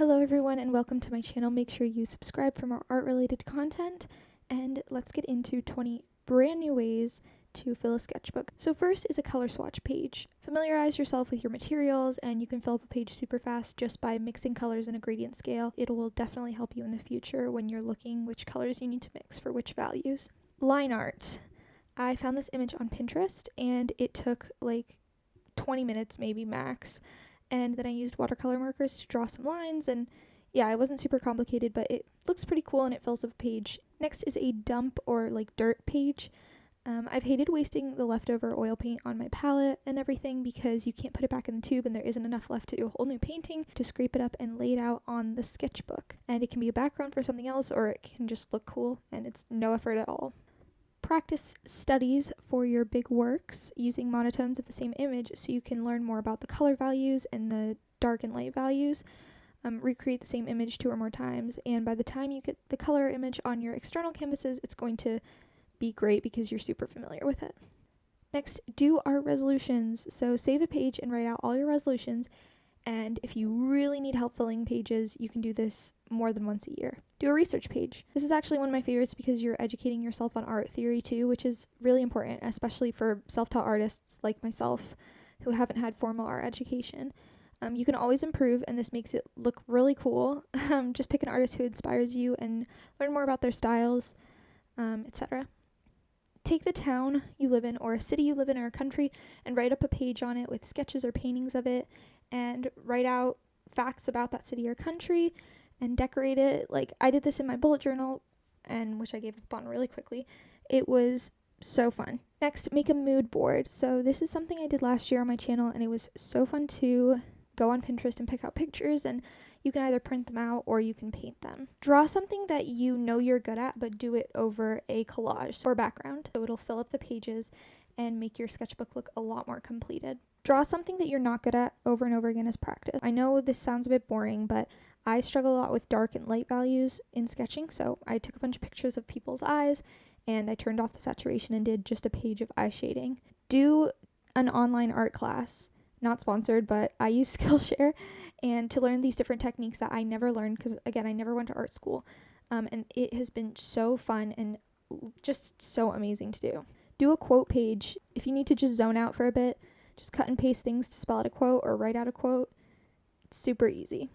Hello everyone and welcome to my channel. Make sure you subscribe for more art related content, and let's get into 20 brand new ways to fill a sketchbook. So first is a color swatch page. Familiarize yourself with your materials and you can fill up a page super fast just by mixing colors in a gradient scale. It will definitely help you in the future when you're looking which colors you need to mix for which values. Line art. I found this image on Pinterest and it took like 20 minutes maybe max. And then I used watercolor markers to draw some lines, and yeah, it wasn't super complicated, but it looks pretty cool and it fills up a page. Next is a dump or like dirt page. I've hated wasting the leftover oil paint on my palette and everything because you can't put it back in the tube and there isn't enough left to do a whole new painting. To scrape it up and lay it out on the sketchbook. And it can be a background for something else or it can just look cool and it's no effort at all. Practice studies for your big works using monotones of the same image so you can learn more about the color values and the dark and light values. Recreate the same image 2 or more times, and by the time you get the color image on your external canvases, it's going to be great because you're super familiar with it. Next, do art resolutions. So save a page and write out all your resolutions, and if you really need help filling pages, you can do this more than once a year. Do a research page. This is actually one of my favorites because you're educating yourself on art theory too, which is really important, especially for self-taught artists like myself who haven't had formal art education. You can always improve, and this makes it look really cool. Just pick an artist who inspires you and learn more about their styles, etc. Take the town you live in, or a city you live in, or a country, and write up a page on it with sketches or paintings of it, and write out facts about that city or country, and decorate it. Like, I did this in my bullet journal, and which I gave up on really quickly. It was so fun. Next, make a mood board. So this is something I did last year on my channel, and it was so fun to go on Pinterest and pick out pictures, and you can either print them out or you can paint them. Draw something that you know you're good at, but do it over a collage or background. So it'll fill up the pages and make your sketchbook look a lot more completed. Draw something that you're not good at over and over again as practice. I know this sounds a bit boring, but I struggle a lot with dark and light values in sketching, so I took a bunch of pictures of people's eyes and I turned off the saturation and did just a page of eye shading. Do an online art class. Not sponsored, but I use Skillshare, and to learn these different techniques that I never learned because, again, I never went to art school, and it has been so fun and just so amazing to do. Do a quote page. If you need to just zone out for a bit, just cut and paste things to spell out a quote or write out a quote. It's super easy.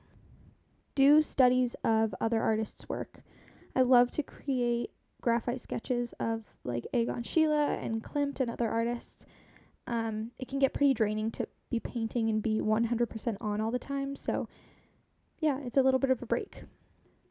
Do studies of other artists' work. I love to create graphite sketches of like Egon Schiele and Klimt and other artists. It can get pretty draining to be painting and be 100% on all the time, so yeah, it's a little bit of a break.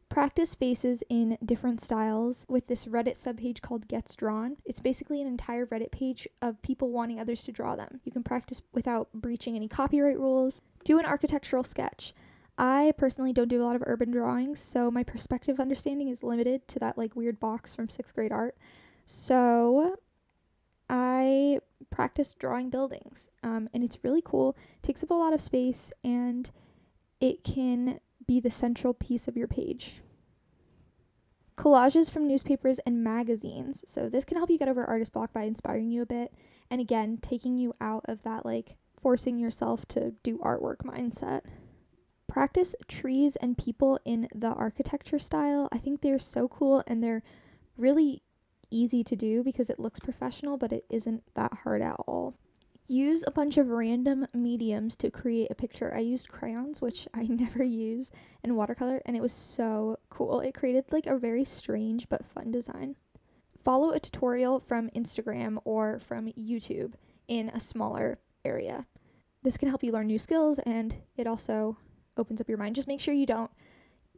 Practice faces in different styles with this Reddit subpage called Gets Drawn. It's basically an entire Reddit page of people wanting others to draw them. You can practice without breaching any copyright rules. Do an architectural sketch. I personally don't do a lot of urban drawings, so my perspective understanding is limited to that like weird box from 6th grade art. So I practiced drawing buildings, and it's really cool. It takes up a lot of space, and it can be the central piece of your page. Collages from newspapers and magazines. So this can help you get over artist block by inspiring you a bit, and again, taking you out of that like forcing yourself to do artwork mindset. Practice trees and people in the architecture style. I think they're so cool, and they're really easy to do because it looks professional, but it isn't that hard at all. Use a bunch of random mediums to create a picture. I used crayons, which I never use, and watercolor, and it was so cool. It created like a very strange but fun design. Follow a tutorial from Instagram or from YouTube in a smaller area. This can help you learn new skills, and it also opens up your mind. Just make sure you don't,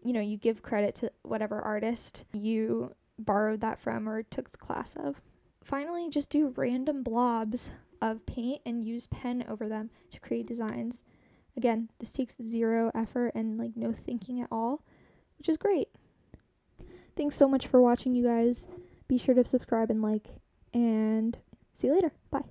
you give credit to whatever artist you borrowed that from or took the class of. Finally, just do random blobs of paint and use pen over them to create designs. Again, this takes 0 effort and like no thinking at all, which is great. Thanks so much for watching, you guys. Be sure to subscribe and like, and see you later. Bye.